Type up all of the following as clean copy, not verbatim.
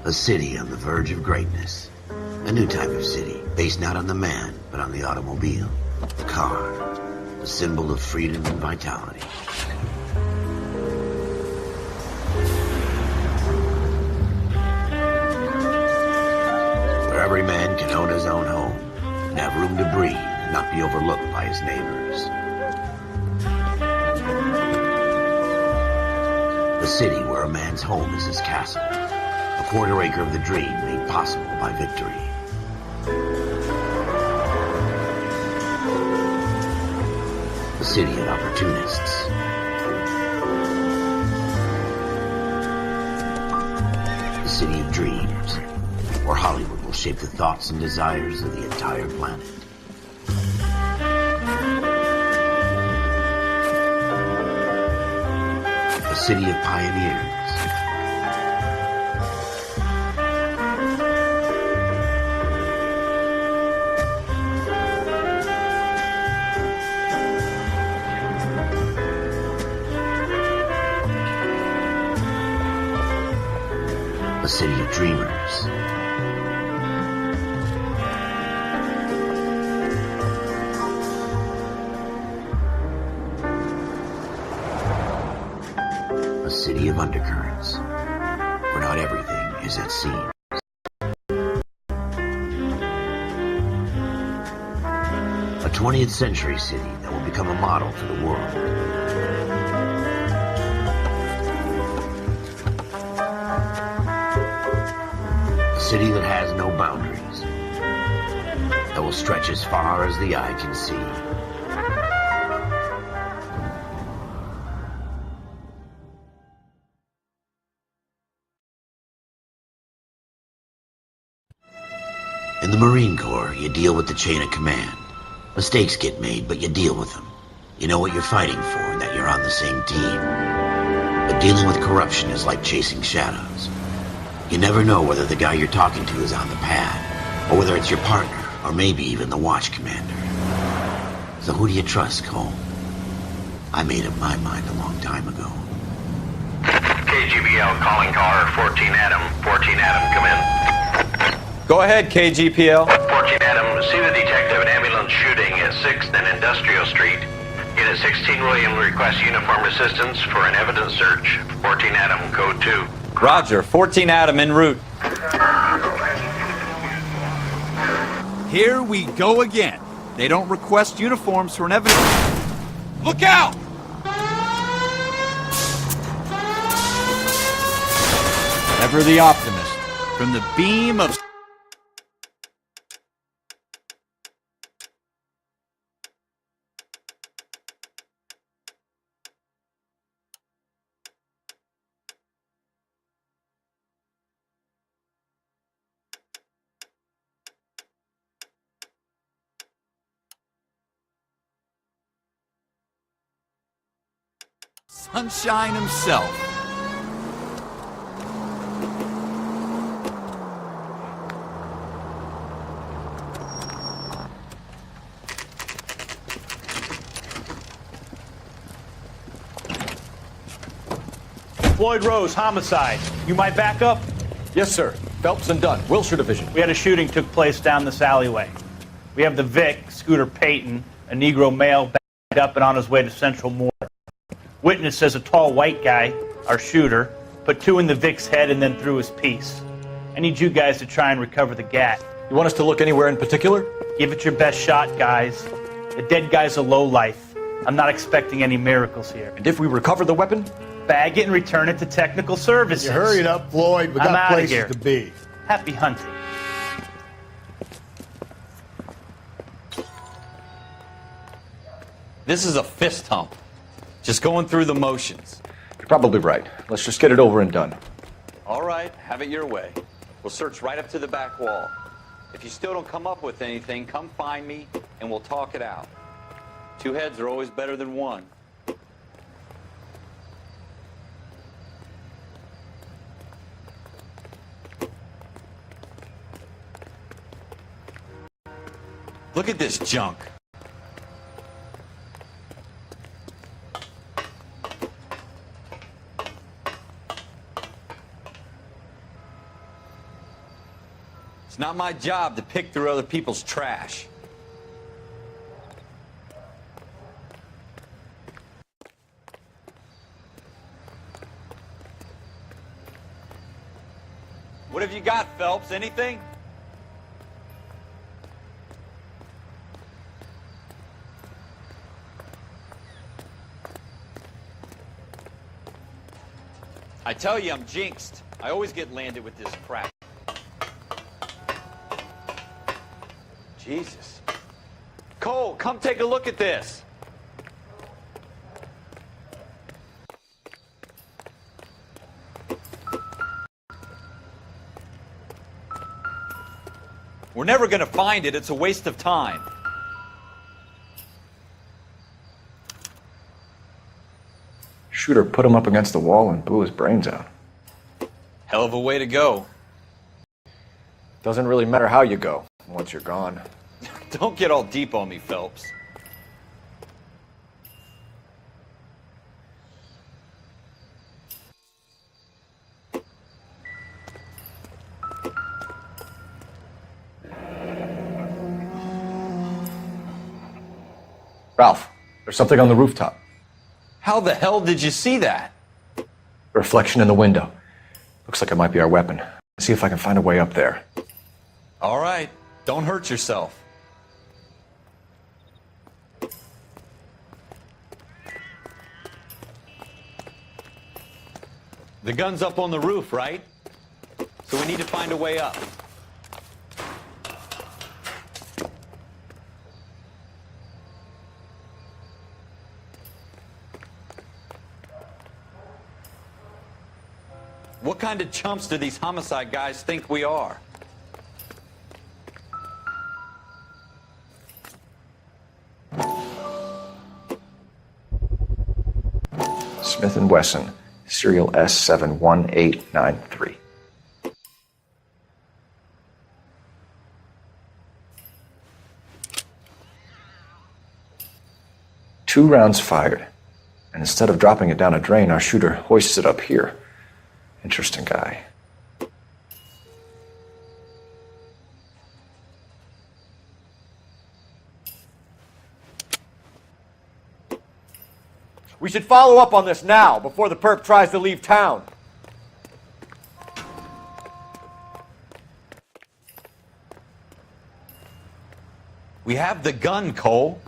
A city on the verge of greatness. A new type of city, based not on the man, but on the automobile. The car. The symbol of freedom and vitality. Where every man can own his own home, and have room to breathe, and not be overlooked by his neighbors. A city where a man's home is his castle. A quarter acre of the dream made possible by victory. A city of opportunists. A city of dreams, where Hollywood will shape the thoughts and desires of the entire planet. A city of pioneers. A city of dreamers. A city of undercurrents, where not everything is at sea. A 20th century city that will become a model for the world. A city that has no boundaries, that will stretch as far as the eye can see. In the Marine Corps, you deal with the chain of command. Mistakes get made, but you deal with them. You know what you're fighting for and that you're on the same team. But dealing with corruption is like chasing shadows. You never know whether the guy you're talking to is on the pad, or whether it's your partner, or maybe even the watch commander. So who do you trust, Cole? I made up my mind a long time ago. KGBL calling car 14 Adam. 14 Adam, come in. Go ahead, KGPL. 14 Adam, see the detective an ambulance shooting at 6th and Industrial Street. Unit 16 William requests uniformed assistance for an evidence search. 14 Adam, code 2. Roger, 14 Adam en route. Here we go again. They don't request uniforms for an evidence. Look out! Ever the optimist. From the beam of... Sunshine himself. Floyd Rose, homicide. You might back up? Yes, sir. Phelps and Dunn, Wilshire Division. We had a shooting took place down this alleyway. We have the Vic, Scooter Payton, a Negro male backed up and on his way to Central Morgue. Witness says a tall white guy, our shooter, put 2 in the Vic's head and then threw his piece. I need you guys to try and recover the gat. You want us to look anywhere in particular? Give it your best shot, guys. The dead guy's a lowlife. I'm not expecting any miracles here. And if we recover the weapon? Bag it and return it to technical services. You hurried up, Floyd. We I'm got outta places here. to be. Happy hunting. This is a fist hump. Just going through the motions. You're probably right. Let's just get it over and done. All right, have it your way. We'll search right up to the back wall. If you still don't come up with anything, come find me and we'll talk it out. 2 heads are always better than one. Look at this junk. It's not my job to pick through other people's trash. What have you got, Phelps? Anything? I tell you, I'm jinxed. I always get landed with this crap. Jesus. Cole, come take a look at this. We're never going to find it. It's a waste of time. Shooter put him up against the wall and blew his brains out. Hell of a way to go. Doesn't really matter how you go once you're gone. Don't get all deep on me, Phelps. Ralph, there's something on the rooftop. How the hell did you see that? Reflection in the window. Looks like it might be our weapon. See if I can find a way up there. All right. Don't hurt yourself. The gun's up on the roof, right? So we need to find a way up. What kind of chumps do these homicide guys think we are? Smith & Wesson, serial S71893. Two rounds fired, and instead of dropping it down a drain, our shooter hoists it up here. Interesting guy. We should follow up on this now, before the perp tries to leave town. We have the gun, Cole.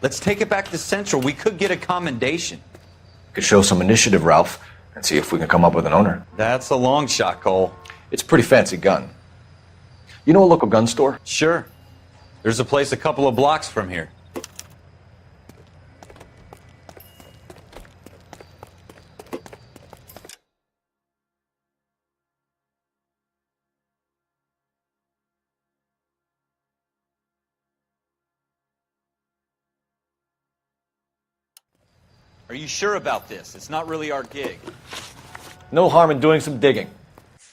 Let's take it back to Central. We could get a commendation. Could show some initiative, Ralph, and see if we can come up with an owner. That's a long shot, Cole. It's a pretty fancy gun. You know a local gun store? Sure. There's a place a couple of blocks from here. Are you sure about this? It's not really our gig. No harm in doing some digging.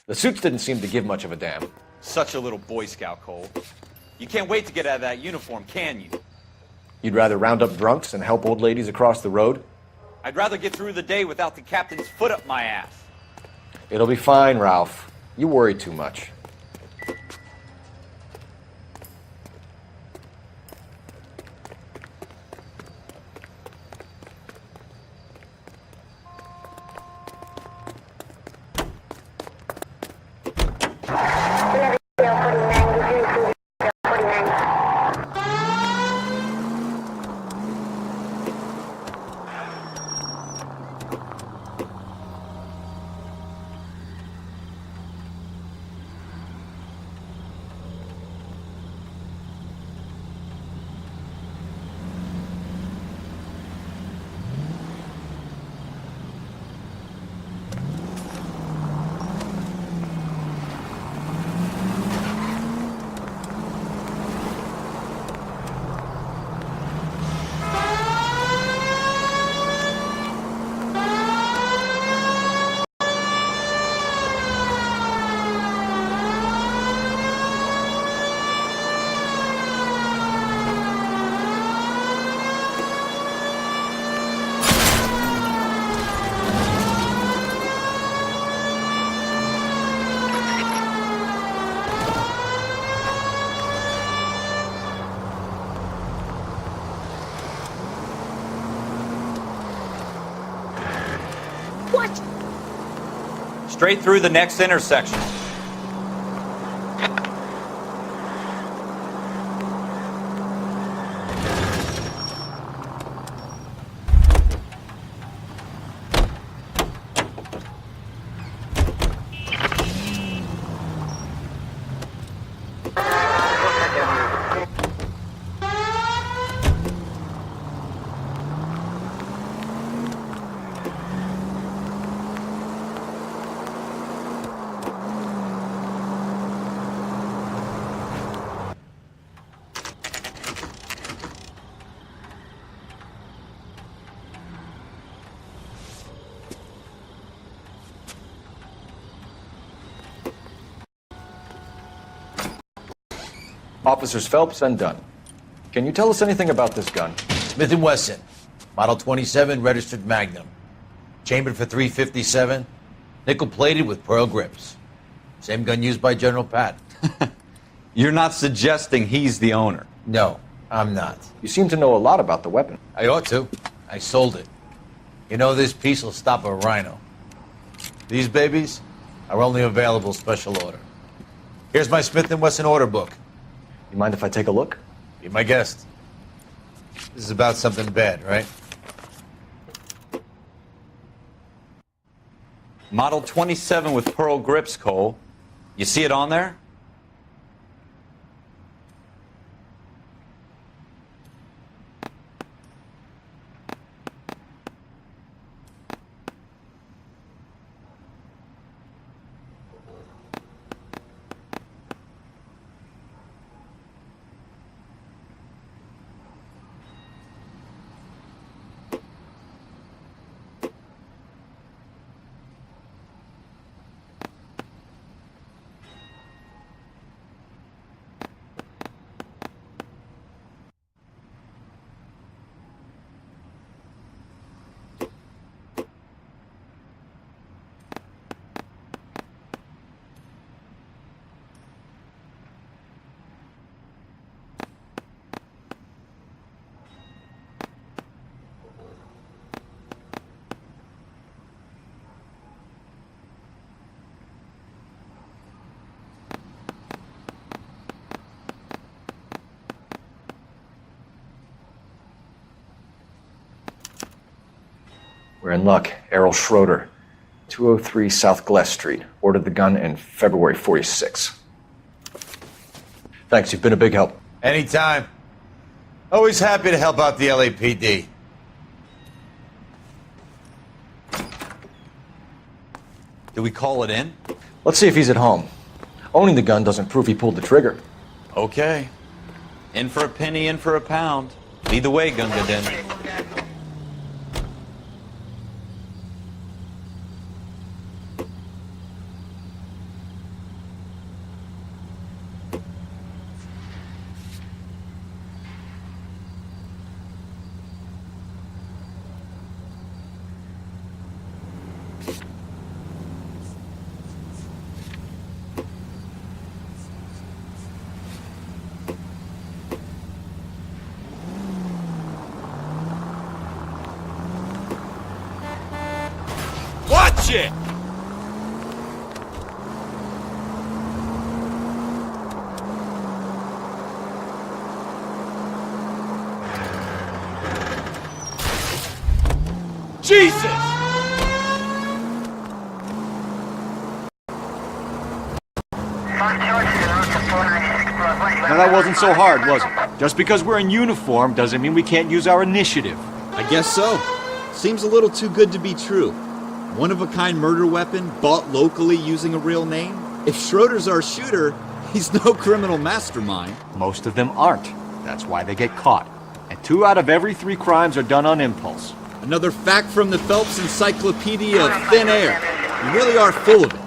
The suits didn't seem to give much of a damn. Such a little Boy Scout, Cole. You can't wait to get out of that uniform, can you? You'd rather round up drunks and help old ladies across the road? I'd rather get through the day without the captain's foot up my ass. It'll be fine, Ralph. You worry too much. What? Straight through the next intersection. Officers Phelps and Dunn. Can you tell us anything about this gun? Smith & Wesson, Model 27, registered Magnum. Chambered for .357, nickel-plated with pearl grips. Same gun used by General Patton. You're not suggesting he's the owner? No, I'm not. You seem to know a lot about the weapon. I ought to. I sold it. You know, this piece will stop a rhino. These babies are only available special order. Here's my Smith & Wesson order book. You mind if I take a look? Be my guest. This is about something bad, right? Model 27 with pearl grips, Cole. You see it on there? We're in luck. Errol Schroeder, 203 South Gless Street. Ordered the gun in February '46. Thanks, you've been a big help. Anytime. Always happy to help out the LAPD. Do we call it in? Let's see if he's at home. Owning the gun doesn't prove he pulled the trigger. Okay. In for a penny, in for a pound. Lead the way, Gunga Din. Watch it! Jesus! Now that wasn't so hard, was it? Just because we're in uniform doesn't mean we can't use our initiative. I guess so. Seems a little too good to be true. One-of-a-kind murder weapon bought locally using a real name? If Schroeder's our shooter, he's no criminal mastermind. Most of them aren't. That's why they get caught. And 2 out of every 3 crimes are done on impulse. Another fact from the Phelps Encyclopedia of Thin Air. You really are full of it.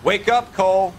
Wake up, Cole.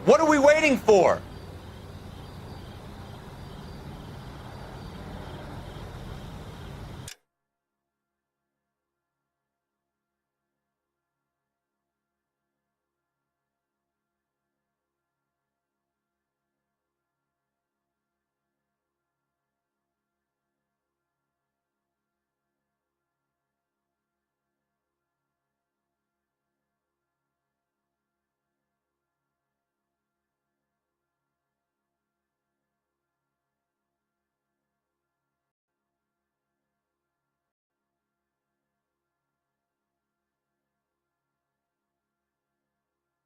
What are we waiting for?